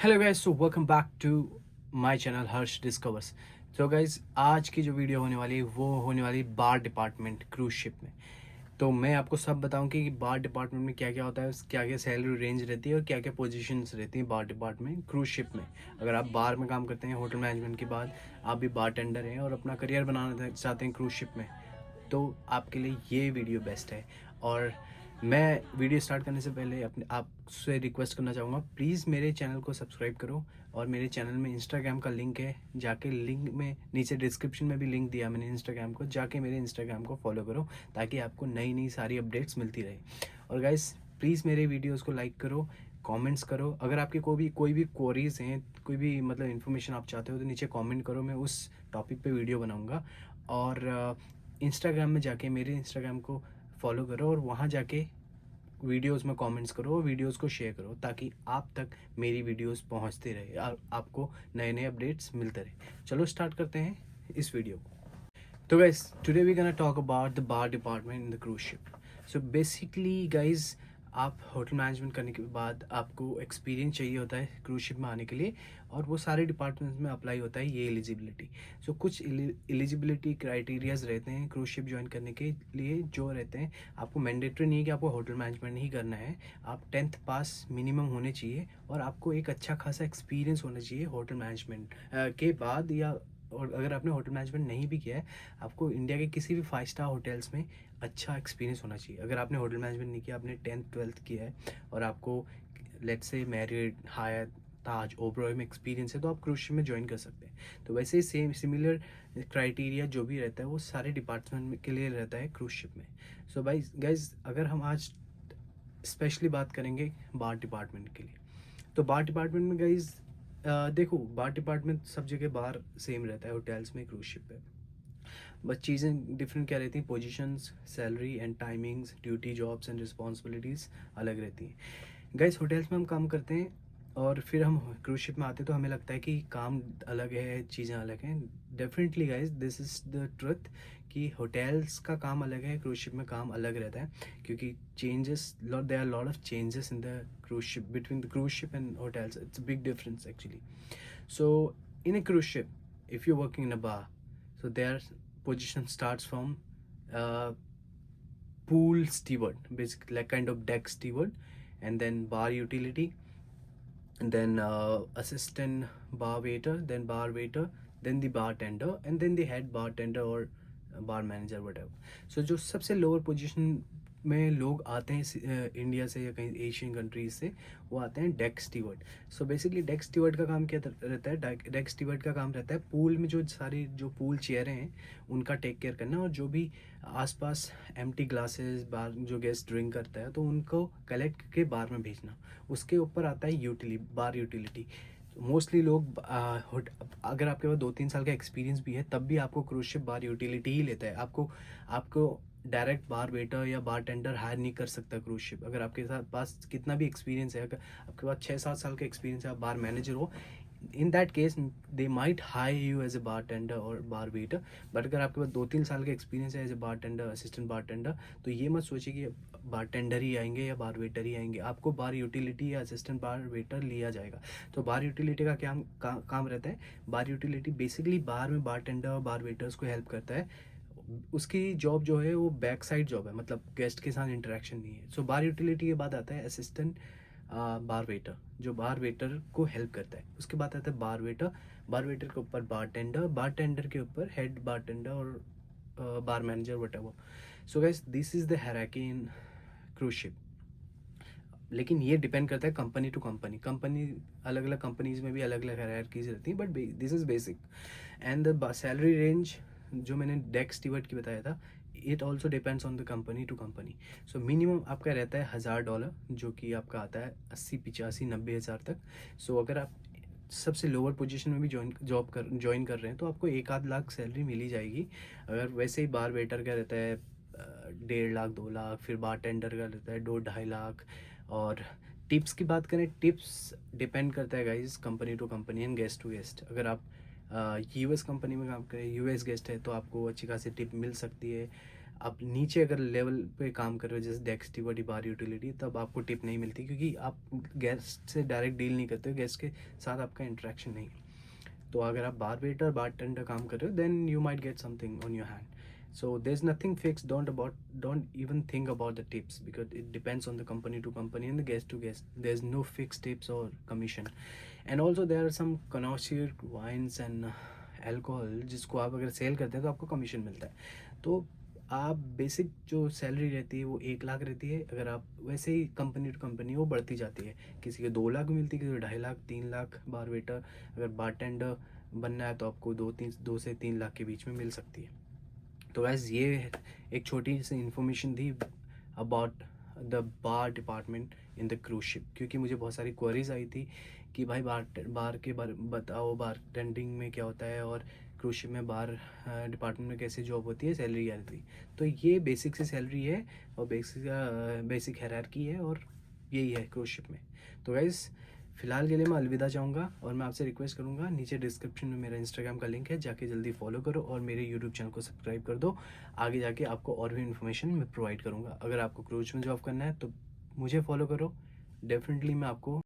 Hello guys, so welcome back to my channel Harsh discovers. तो guys, आज की जो वीडियो होने वाली है वो होने वाली बार डिपार्टमेंट क्रूज शिप में। तो मैं आपको सब बताऊं कि बार डिपार्टमेंट में क्या क्या होता है, क्या क्या सैलरी रेंज रहती है और क्या क्या पोजीशंस रहती हैं बार डिपार्टमेंट क्रूज शिप में। अगर आप बार में काम करते हैं होटल मैनेजमेंट के बाद, आप भी बार टेंडर हैं और अपना करियर बनाना चाहते हैं क्रूज शिप में, तो आपके लिए ये वीडियो बेस्ट है। और मैं वीडियो स्टार्ट करने से पहले अपने आपसे रिक्वेस्ट करना चाहूँगा, प्लीज़ मेरे चैनल को सब्सक्राइब करो। और मेरे चैनल में इंस्टाग्राम का लिंक है, जाके लिंक में नीचे डिस्क्रिप्शन में भी लिंक दिया मैंने इंस्टाग्राम को, जाके मेरे इंस्टाग्राम को फॉलो करो ताकि आपको नई नई सारी अपडेट्स मिलती रहे। और गाइस, प्लीज़ मेरे वीडियोज़ को लाइक करो, कमेंट्स करो। अगर आपके कोई भी क्वेरीज हैं, कोई भी मतलब इन्फॉर्मेशन आप चाहते हो तो नीचे कमेंट करो, मैं उस टॉपिक पे वीडियो बनाऊंगा। और इंस्टाग्राम में जाके मेरे इंस्टाग्राम को फॉलो करो और वहाँ जाके वीडियोस में कमेंट्स करो और वीडियोस को शेयर करो ताकि आप तक मेरी वीडियोस पहुँचते रहे और आपको नए नए अपडेट्स मिलते रहे। चलो स्टार्ट करते हैं इस वीडियो को। तो guys, today we gonna talk about the bar department in the cruise ship. So basically guys, आप होटल मैनेजमेंट करने के बाद आपको एक्सपीरियंस चाहिए होता है क्रूज शिप में आने के लिए, और वो सारे डिपार्टमेंट्स में अप्लाई होता है ये एलिजिबिलिटी। सो कुछ एलिजिबिलिटी क्राइटेरियाज रहते हैं क्रूज शिप ज्वाइन करने के लिए, जो रहते हैं आपको मैंडेटरी नहीं है कि आपको होटल मैनेजमेंट ही करना है। आप 10th पास मिनिमम होने चाहिए और आपको एक अच्छा खासा एक्सपीरियंस होना चाहिए होटल मैनेजमेंट के बाद। या और अगर आपने होटल मैनेजमेंट नहीं भी किया है, आपको इंडिया के किसी भी 5 स्टार होटल्स में अच्छा एक्सपीरियंस होना चाहिए। अगर आपने होटल मैनेजमेंट नहीं किया, आपने 10th 12th किया है और आपको लेट्स से मैरियट, हायत, ताज, ओबरॉय में एक्सपीरियंस है, तो आप क्रूज शिप में ज्वाइन कर सकते हैं। तो वैसे ही सेम सिमिलर क्राइटेरिया जो भी रहता है वो सारे डिपार्टमेंट के लिए रहता है क्रूज शिप में। सो भाई गाइज, अगर हम आज स्पेशली बात करेंगे बार डिपार्टमेंट के लिए, तो बार डिपार्टमेंट में गाइज देखो, बार डिपार्टमेंट सब जगह बार सेम रहता है होटल्स में, क्रूज शिप पे। बस चीज़ें डिफरेंट क्या रहती हैं, positions, salary and timings, duty, jobs and responsibilities अलग रहती हैं। गाइस, होटल्स में हम काम करते हैं और फिर हम क्रूज शिप में आते हैं तो हमें लगता है कि काम अलग है, चीज़ें अलग हैं। Definitely guys, this is the truth कि होटल्स का काम अलग है, क्रूज शिप में काम अलग रहता है, क्योंकि changes lot, there are lot of changes in the cruise ship, between the cruise ship and hotels. It's a big difference actually. So in a cruise ship, if you're working in a bar, so their position starts from uh, pool steward, basically like kind of deck steward, and then bar utility, and then assistant bar waiter, then bar waiter, then the bartender, and then the head bartender or bar manager whatever. सो जो सबसे lower position में लोग आते हैं India से या कहीं Asian countries से, वो आते हैं deck steward. So basically deck steward का काम क्या रहता है, डेक स्टीवर्ड का काम रहता है पूल में जो सारी जो पूल चेयरें हैं उनका टेक केयर करना, और जो भी आसपास एम्प्टी ग्लासेस, बार जो गेस्ट ड्रिंक करता है तो उनको कलेक्ट करके बार में भेजना। उसके ऊपर आता है बार यूटिलिटी। मोस्टली लोग अगर आपके पास 2-3 साल का एक्सपीरियंस भी है तब भी आपको क्रूज शिप बार यूटिलिटी ही लेता है। आपको आपको डायरेक्ट बार वेटर या बार टेंडर हायर नहीं कर सकता क्रूज शिप। अगर आपके साथ पास कितना भी एक्सपीरियंस है, अगर आपके पास 6-7 साल का एक्सपीरियंस है, आप बार मैनेजर हो, in that case they might hire you as a bartender और बार वेटर। बट अगर आपके पास 2-3 साल का एक्सपीरियंस है as a bartender, assistant bartender, तो ये मत सोचिए कि बार टेंडर ही आएंगे या बार वेटर ही आएंगे, आपको बार यूटिलिटी या असिस्टेंट बार वेटर लिया जाएगा। तो बार यूटिलिटी का क्या काम रहता है, बार यूटिलिटी बेसिकली बार में बार टेंडर और बार वेटर्स को हेल्प करता है। उसकी जॉब जो है वो बैक साइड जॉब है, मतलब गेस्ट के साथ इंटरेक्शन नहीं है। सो बार यूटिलिटी के बाद आता है असिस्टेंट बार वेटर, जो बार वेटर को हेल्प करता है। उसके बाद आता है बार वेटर, बार वेटर के ऊपर बार टेंडर, बार टेंडर के ऊपर हेड बार टेंडर और bar manager whatever. So guys, this is the hierarchy in cruise ship. लेकिन ये डिपेंड करता है कंपनी टू कंपनी, अलग अलग कंपनीज में भी अलग अलग हायरार्कीज रहती हैं, but this is basic. And the salary range जो मैंने डेक स्टीवर्ड की बताया था, it also depends on the company to company. So minimum आपका रहता है $1000, जो कि आपका आता है 80, 85, 90 हज़ार तक। सो अगर आप सबसे लोअर पोजीशन में भी ज्वाइन कर रहे हैं तो आपको 1-आध लाख सैलरी मिल ही जाएगी। अगर वैसे ही बार वेटर का रहता है 1.5 लाख 2 लाख, फिर बार टेंडर का रहता है 2-2.5 लाख। और टिप्स की बात करें, टिप्स डिपेंड करता है guys company to company and guest to guest. अगर आप यूएस कंपनी में काम करें, यूएस गेस्ट है, तो आपको अच्छी खासी टिप मिल सकती है। आप नीचे अगर लेवल पे काम कर रहे हो जैसे डेस्क स्टीवर्ड बार यूटिलिटी, तब आपको टिप नहीं मिलती क्योंकि आप गेस्ट से डायरेक्ट डील नहीं करते हो, गेस्ट के साथ आपका इंटरेक्शन नहीं है। तो अगर आप बार वेटर बार टेंडर काम कर रहे हो then you might get something on your hand. So there's nothing fixed. Don't even think about the tips because it depends on the company to company and the guest to guest. There's no fixed tips or commission. And also there are some connoisseur wines and alcohol जिसको आप अगर cell करते हैं तो आपको commission मिलता है. तो आप बेसिक जो सैलरी रहती है वो 1 लाख रहती है. अगर आप वैसे ही कंपनी टू कंपनी वो बढ़ती जाती है. किसी के 2 लाख मिलती है, किसी को 2.5 लाख 3 लाख. बार वेटर अगर बार टेंडर बनना है तो आपको 2 से 3 लाख के बीच में मिल सकती है. तो वैसे ये एक छोटी सी इन्फॉर्मेशन थी about the bar department in the cruise ship, क्योंकि मुझे बहुत सारी क्वेरीज आई थी कि भाई बार के बारे बताओ, बार टेंडिंग में क्या होता है और क्रूज शिप में बार डिपार्टमेंट में कैसे जॉब होती है, सैलरी क्या रहती है. तो ये बेसिक सी सैलरी है और बेसिक हायरार्की है और यही है क्रूज शिप में. तो गाइस फिलहाल के लिए मैं अलविदा चाहूँगा और मैं आपसे रिक्वेस्ट करूँगा नीचे डिस्क्रिप्शन में मेरा इंस्टाग्राम का लिंक है, जाके जल्दी फॉलो करो और मेरे यूट्यूब चैनल को सब्सक्राइब कर दो. आगे जाके आपको और भी इन्फॉर्मेशन मैं प्रोवाइड करूँगा. अगर आपको क्रूज में जॉब करना है तो मुझे फॉलो करो, डेफिनेटली मैं आपको